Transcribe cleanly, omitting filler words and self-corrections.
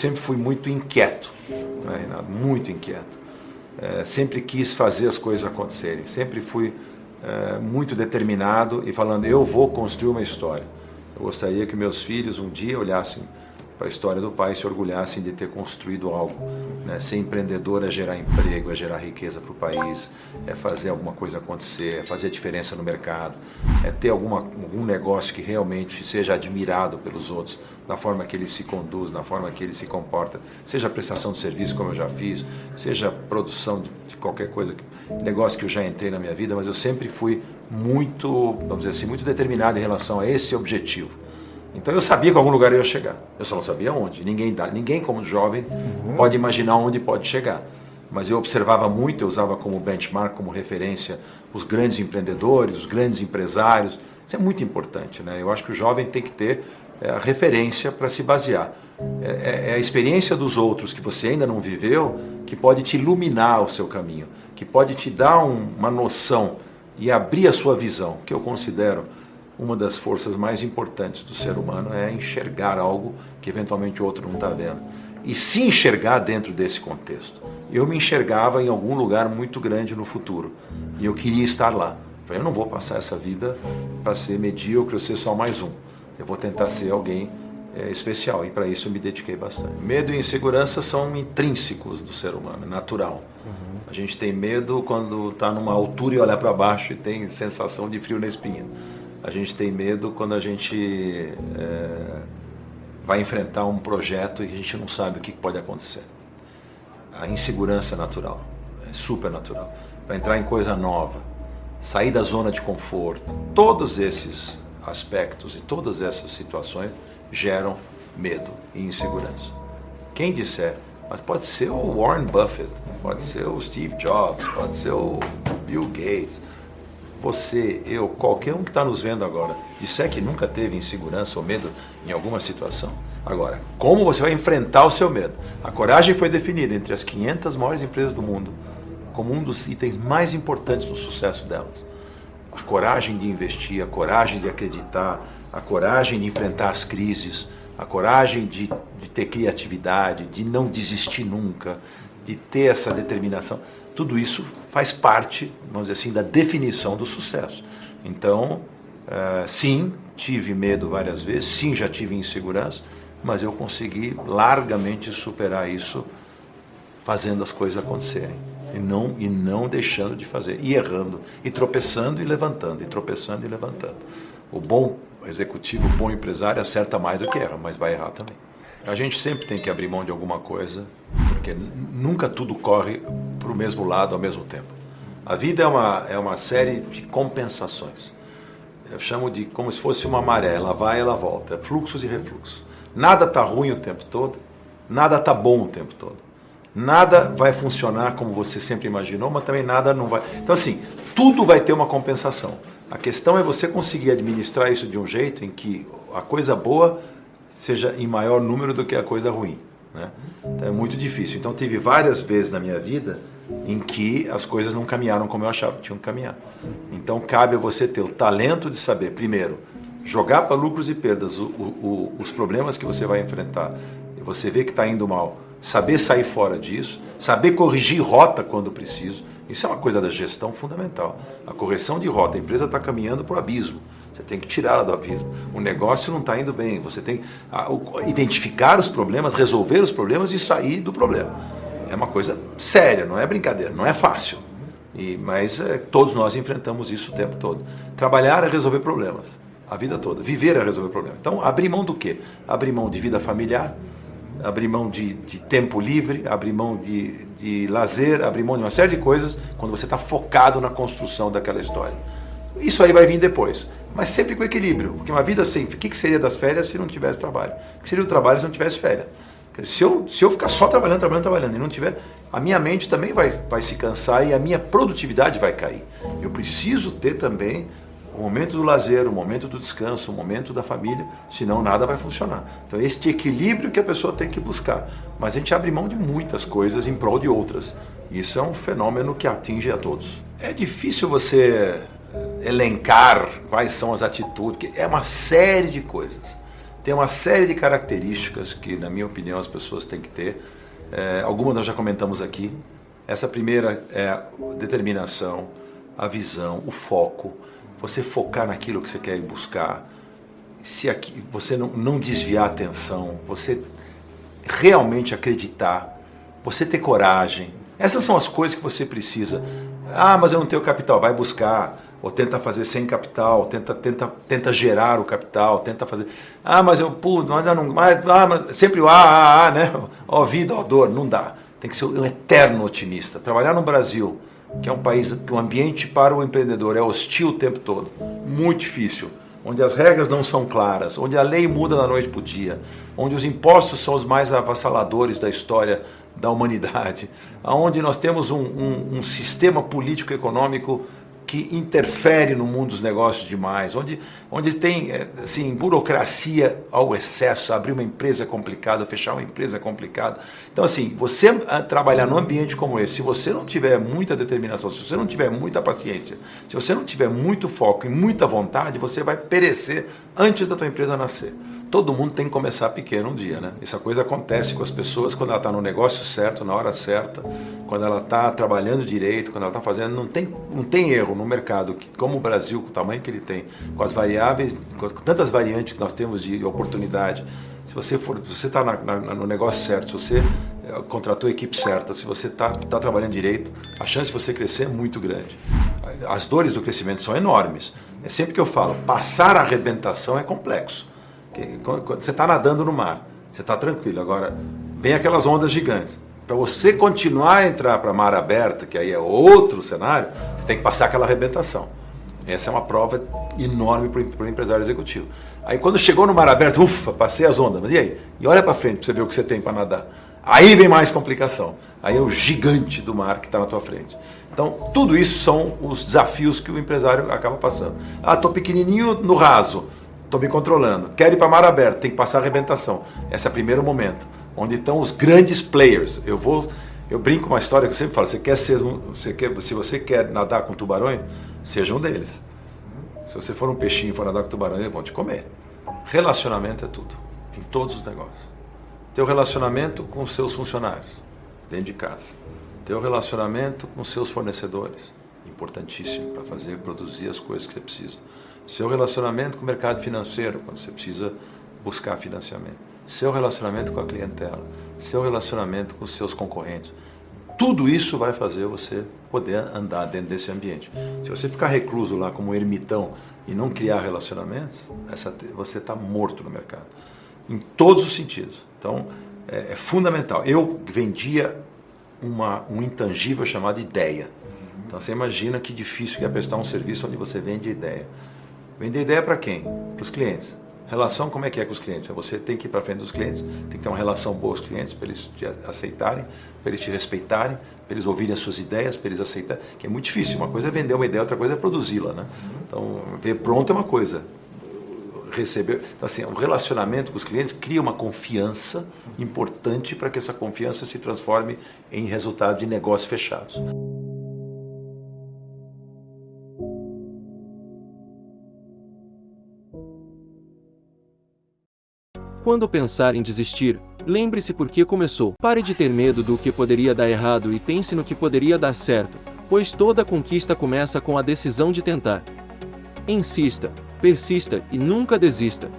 sempre fui muito inquieto, né, Reinaldo? Muito inquieto. Sempre quis fazer as coisas acontecerem, sempre fui muito determinado e falando, eu vou construir uma história. Eu gostaria que meus filhos um dia olhassem para a história do pai e se orgulhassem de ter construído algo. Né? Ser empreendedor é gerar emprego, é gerar riqueza para o país, é fazer alguma coisa acontecer, é fazer a diferença no mercado, é ter algum negócio que realmente seja admirado pelos outros, na forma que ele se conduz, na forma que ele se comporta, seja prestação de serviço, como eu já fiz, seja produção de qualquer coisa, negócio que eu já entrei na minha vida, mas eu sempre fui muito, vamos dizer assim, muito determinado em relação a esse objetivo. Então eu sabia que algum lugar eu ia chegar, eu só não sabia onde. Ninguém como jovem pode imaginar onde pode chegar. Mas eu observava muito, eu usava como benchmark, como referência, os grandes empreendedores, os grandes empresários. Isso é muito importante, né? Eu acho que o jovem tem que ter a referência para se basear. É a experiência dos outros que você ainda não viveu que pode te iluminar o seu caminho, que pode te dar uma noção e abrir a sua visão, que eu considero uma das forças mais importantes do ser humano é enxergar algo que eventualmente o outro não está vendo. E se enxergar dentro desse contexto. Eu me enxergava em algum lugar muito grande no futuro. E eu queria estar lá. Falei, eu não vou passar essa vida para ser medíocre ou ser só mais um. Eu vou tentar ser alguém especial. E para isso eu me dediquei bastante. Medo e insegurança são intrínsecos do ser humano, é natural. A gente tem medo quando está numa altura e olha para baixo e tem sensação de frio na espinha. A gente tem medo quando a gente vai enfrentar um projeto e a gente não sabe o que pode acontecer. A insegurança é natural, é super natural. Para entrar em coisa nova, sair da zona de conforto, todos esses aspectos e todas essas situações geram medo e insegurança. Quem disser, mas pode ser o Warren Buffett, pode ser o Steve Jobs, pode ser o Bill Gates, você, eu, qualquer um que está nos vendo agora, disser que nunca teve insegurança ou medo em alguma situação. Agora, como você vai enfrentar o seu medo? A coragem foi definida entre as 500 maiores empresas do mundo como um dos itens mais importantes do sucesso delas. A coragem de investir, a coragem de acreditar, a coragem de enfrentar as crises, a coragem de ter criatividade, de não desistir nunca, de ter essa determinação. Tudo isso faz parte, vamos dizer assim, da definição do sucesso. Então, sim, tive medo várias vezes, sim, já tive insegurança, mas eu consegui largamente superar isso fazendo as coisas acontecerem. E não deixando de fazer, e errando, e tropeçando e levantando, e tropeçando e levantando. O bom executivo, o bom empresário acerta mais do que erra, mas vai errar também. A gente sempre tem que abrir mão de alguma coisa, porque nunca tudo corre para o mesmo lado ao mesmo tempo. A vida é uma série de compensações. Eu chamo de como se fosse uma maré, ela vai e ela volta, fluxos e refluxos. Nada está ruim o tempo todo, nada está bom o tempo todo. Nada vai funcionar como você sempre imaginou, mas também nada não vai. Então assim, tudo vai ter uma compensação. A questão é você conseguir administrar isso de um jeito em que a coisa boa seja em maior número do que a coisa ruim, né? Então é muito difícil. Então tive várias vezes na minha vida em que as coisas não caminharam como eu achava que tinham que caminhar. Então cabe a você ter o talento de saber, primeiro, jogar para lucros e perdas os problemas que você vai enfrentar, e você vê que está indo mal, saber sair fora disso, saber corrigir rota quando preciso. Isso é uma coisa da gestão fundamental. A correção de rota, a empresa está caminhando para o abismo. Você tem que tirá-la do abismo. O negócio não está indo bem. Você tem que identificar os problemas, resolver os problemas e sair do problema. É uma coisa séria, não é brincadeira, não é fácil. Mas todos nós enfrentamos isso o tempo todo. Trabalhar é resolver problemas, a vida toda. Viver é resolver problemas. Então, abrir mão do quê? Abrir mão de vida familiar, abrir mão de tempo livre, abrir mão de lazer, abrir mão de uma série de coisas quando você está focado na construção daquela história. Isso aí vai vir depois, mas sempre com equilíbrio, porque uma vida sem... O que seria das férias se não tivesse trabalho? O que seria o trabalho se não tivesse férias? Se eu ficar só trabalhando e não tiver, a minha mente também vai se cansar e a minha produtividade vai cair. Eu preciso ter também o momento do lazer, o momento do descanso, o momento da família, senão nada vai funcionar. Então este equilíbrio que a pessoa tem que buscar. Mas a gente abre mão de muitas coisas em prol de outras. Isso é um fenômeno que atinge a todos. É difícil você elencar quais são as atitudes, é uma série de coisas. tem uma série de características que, na minha opinião, as pessoas têm que ter. Algumas nós já comentamos aqui. Essa primeira é a determinação, a visão, o foco. Você focar naquilo que você quer ir buscar. Você não desviar a atenção, você realmente acreditar, você ter coragem. Essas são as coisas que você precisa. Ah, mas eu não tenho capital. Vai buscar. Ou tenta fazer sem capital, tenta gerar o capital, tenta fazer... Ah, mas eu pude, mas eu não... Mas sempre o né? Ó vida, ó dor, não dá. Tem que ser um eterno otimista. Trabalhar no Brasil, que é um país que o ambiente para o empreendedor é hostil o tempo todo, muito difícil, onde as regras não são claras, onde a lei muda da noite para o dia, onde os impostos são os mais avassaladores da história da humanidade, onde nós temos um sistema político-econômico que interfere no mundo dos negócios demais, onde tem assim, burocracia ao excesso, abrir uma empresa é complicado, fechar uma empresa é complicado. Então assim, você trabalhar num ambiente como esse, se você não tiver muita determinação, se você não tiver muita paciência, se você não tiver muito foco e muita vontade, você vai perecer antes da tua empresa nascer. Todo mundo tem que começar pequeno um dia, né? Essa coisa acontece com as pessoas quando ela está no negócio certo, na hora certa, quando ela está trabalhando direito, quando ela está fazendo... Não tem erro no mercado, como o Brasil, com o tamanho que ele tem, com as variáveis, com tantas variantes que nós temos de oportunidade. Se você está no negócio certo, se você contratou a equipe certa, se você está trabalhando direito, a chance de você crescer é muito grande. As dores do crescimento são enormes. É sempre que eu falo, passar a arrebentação é complexo. Quando você está nadando no mar, você está tranquilo. Agora, vem aquelas ondas gigantes. Para você continuar a entrar para mar aberto, que aí é outro cenário, você tem que passar aquela arrebentação. Essa é uma prova enorme para o empresário executivo. Aí quando chegou no mar aberto, ufa, passei as ondas, mas e aí? E olha para frente para você ver o que você tem para nadar. Aí vem mais complicação. Aí é o gigante do mar que está na tua frente. Então, tudo isso são os desafios que o empresário acaba passando. Ah, estou pequenininho no raso. Estou me controlando, quero ir para mar aberto, tem que passar a arrebentação. Esse é o primeiro momento, onde estão os grandes players. Eu brinco com uma história que eu sempre falo, se você quer nadar com tubarões, seja um deles. Se você for um peixinho e for nadar com tubarões, eles vão te comer. Relacionamento é tudo, em todos os negócios. Teu relacionamento com os seus funcionários, dentro de casa. Teu relacionamento com os seus fornecedores, importantíssimo para produzir as coisas que você precisa. Seu relacionamento com o mercado financeiro, quando você precisa buscar financiamento. Seu relacionamento com a clientela. Seu relacionamento com os seus concorrentes. Tudo isso vai fazer você poder andar dentro desse ambiente. Se você ficar recluso lá como um ermitão e não criar relacionamentos, você está morto no mercado. Em todos os sentidos. Então, é fundamental. Eu vendia um intangível chamado ideia. Então, você imagina que difícil que é prestar um serviço onde você vende ideia. Vender ideia para quem? Para os clientes. Relação, como é com os clientes? Você tem que ir para frente dos clientes, tem que ter uma relação boa com os clientes, para eles te aceitarem, para eles te respeitarem, para eles ouvirem as suas ideias, para eles aceitarem, que é muito difícil. Uma coisa é vender uma ideia, outra coisa é produzi-la, né? Então, ver pronto é uma coisa. Receber... Então, assim, o relacionamento com os clientes cria uma confiança importante para que essa confiança se transforme em resultado de negócios fechados. Quando pensar em desistir, lembre-se por que começou. Pare de ter medo do que poderia dar errado e pense no que poderia dar certo, pois toda conquista começa com a decisão de tentar. Insista, persista e nunca desista.